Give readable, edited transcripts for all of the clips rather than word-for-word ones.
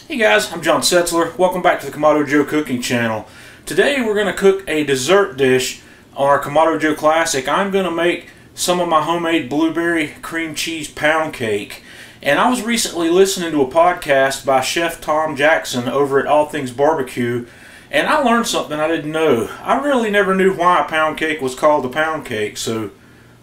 Hey guys, I'm John Setzler. Welcome back to the Kamado Joe cooking channel. Today we're going to cook a dessert dish on our Kamado Joe Classic. I'm going to make some of my homemade blueberry cream cheese pound cake. And I was recently listening to a podcast by Chef Tom Jackson over at All Things BBQ, and I learned something I didn't know. I really never knew why a pound cake was called a pound cake, so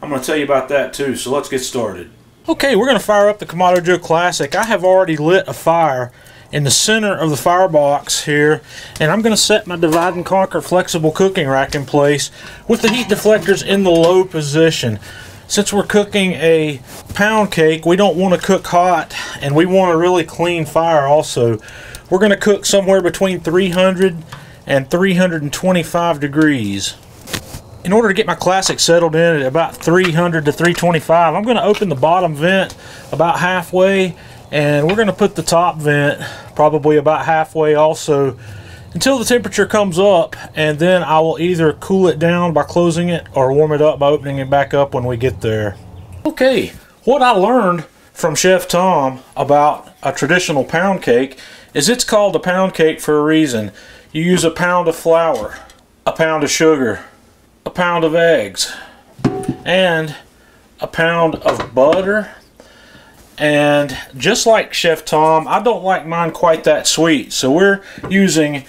I'm going to tell you about that too. So let's get started. Okay, we're going to fire up the Kamado Joe Classic. I have already lit a fire in the center of the firebox here, and I'm going to set my divide and conquer flexible cooking rack in place with the heat deflectors in the low position. Since we're cooking a pound cake, we don't want to cook hot, and we want a really clean fire also. We're going to cook somewhere between 300 and 325 degrees. In order to get my Classic settled in at about 300 to 325, I'm going to open the bottom vent about halfway, and we're going to put the top vent probably about halfway also until the temperature comes up, and then I will either cool it down by closing it or warm it up by opening it back up when we get there. Okay, what I learned from Chef Tom about a traditional pound cake is it's called a pound cake for a reason. You use a pound of flour, a pound of sugar, a pound of eggs, and a pound of butter. And just like Chef Tom, I don't like mine quite that sweet, so we're using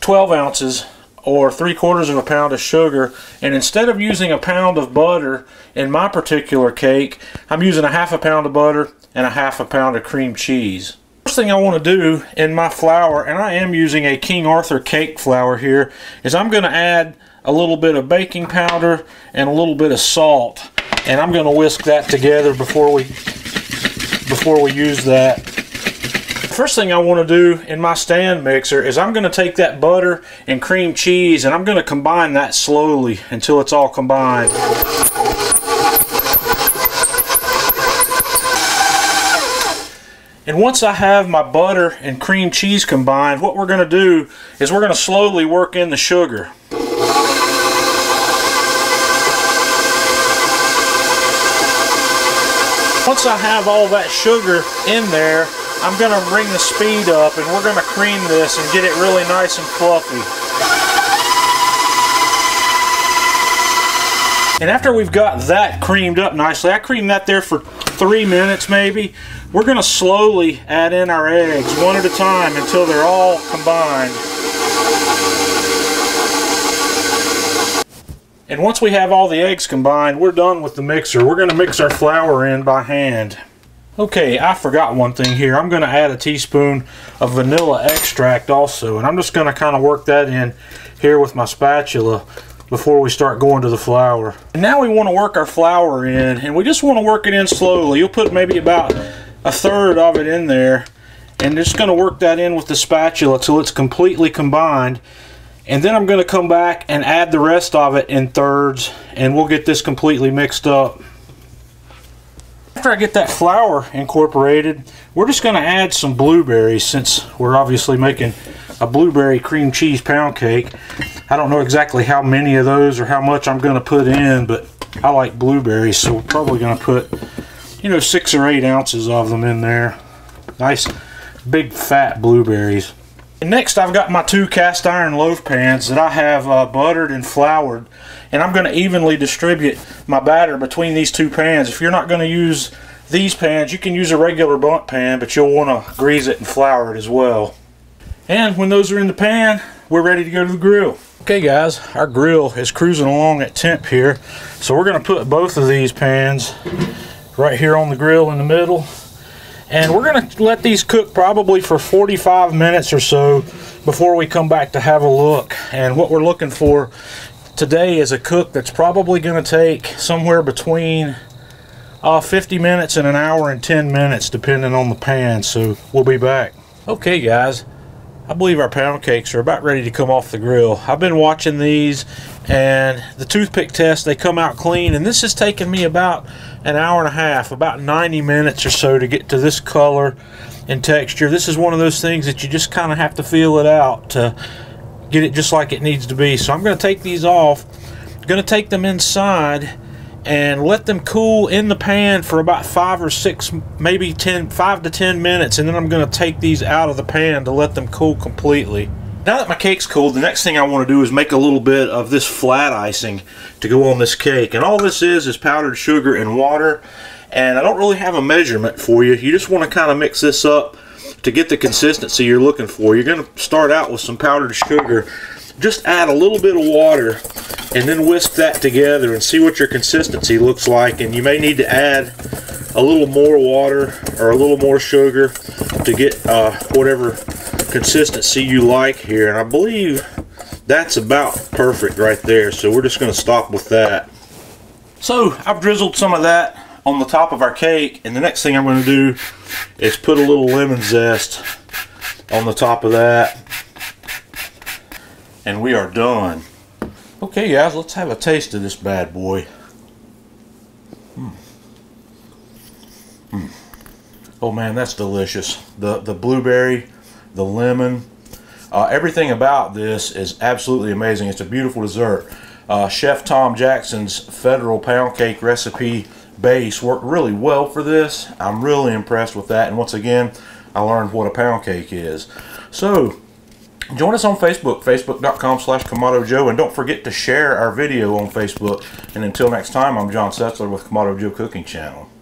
12 ounces or 3/4 of a pound of sugar, and instead of using a pound of butter in my particular cake, I'm using a ½ pound of butter and a ½ pound of cream cheese. First thing I want to do in my flour, and I am using a King Arthur cake flour here, is I'm going to add a little bit of baking powder and a little bit of salt, and I'm going to whisk that together before we use that. First thing I want to do in my stand mixer is I'm going to take that butter and cream cheese and I'm going to combine that slowly until it's all combined. And once I have my butter and cream cheese combined, what we're going to do is we're going to slowly work in the sugar. Once I have all that sugar in there, I'm going to bring the speed up and we're going to cream this and get it really nice and fluffy. And after we've got that creamed up nicely, I creamed that there for 3 minutes maybe, we're going to slowly add in our eggs one at a time until they're all combined. And once we have all the eggs combined, we're done with the mixer. We're going to mix our flour in by hand. Okay, I forgot one thing here. I'm going to add a teaspoon of vanilla extract also, and I'm just going to kind of work that in here with my spatula before we start going to the flour. And now we want to work our flour in, and we just want to work it in slowly. You'll put maybe about 1/3 of it in there, and just going to work that in with the spatula till it's completely combined. And then I'm going to come back and add the rest of it in thirds, and we'll get this completely mixed up. After I get that flour incorporated, we're just going to add some blueberries since we're obviously making a blueberry cream cheese pound cake. I don't know exactly how many of those or how much I'm going to put in, but I like blueberries, so we're probably going to put, 6 or 8 ounces of them in there. Nice big fat blueberries. And next I've got my 2 cast iron loaf pans that I have buttered and floured, and I'm going to evenly distribute my batter between these 2 pans. If you're not going to use these pans, you can use a regular bundt pan, but you'll want to grease it and flour it as well. And when those are in the pan, we're ready to go to the grill. Okay guys, our grill is cruising along at temp here, so we're going to put both of these pans right here on the grill in the middle. And we're going to let these cook probably for 45 minutes or so before we come back to have a look. And what we're looking for today is a cook that's probably going to take somewhere between 50 minutes and 1 hour and 10 minutes depending on the pan. So we'll be back. Okay guys, I believe our pound cakes are about ready to come off the grill. I've been watching these, and the toothpick test, they come out clean, and this has taken me about 1.5 hours, about 90 minutes or so to get to this color and texture. This is one of those things that you just kind of have to feel it out to get it just like it needs to be. So I'm going to take these off. I'm going to take them inside and let them cool in the pan for about 5 or 6, maybe 5 to 10 minutes, and then I'm going to take these out of the pan to let them cool completely. Now that my cake's cooled, the next thing I want to do is make a little bit of this flat icing to go on this cake. And all this is powdered sugar and water. And I don't really have a measurement for you. You just want to kind of mix this up to get the consistency you're looking for. You're going to start out with some powdered sugar. Just add a little bit of water and then whisk that together and see what your consistency looks like. And you may need to add a little more water or a little more sugar to get whatever consistency you like here. And I believe that's about perfect right there. So we're just going to stop with that. So I've drizzled some of that on the top of our cake, and the next thing I'm going to do is put a little lemon zest on the top of that, and we are done. Okay guys, let's have a taste of this bad boy. Oh man, that's delicious. The blueberry, the lemon, everything about this is absolutely amazing. It's a beautiful dessert. Chef Tom Jackson's Federal Pound Cake recipe base worked really well for this. I'm really impressed with that, and once again I learned what a pound cake is. So join us on Facebook, facebook.com/Kamado Joe, and don't forget to share our video on Facebook. And until next time, I'm John Setzler with Kamado Joe Cooking Channel.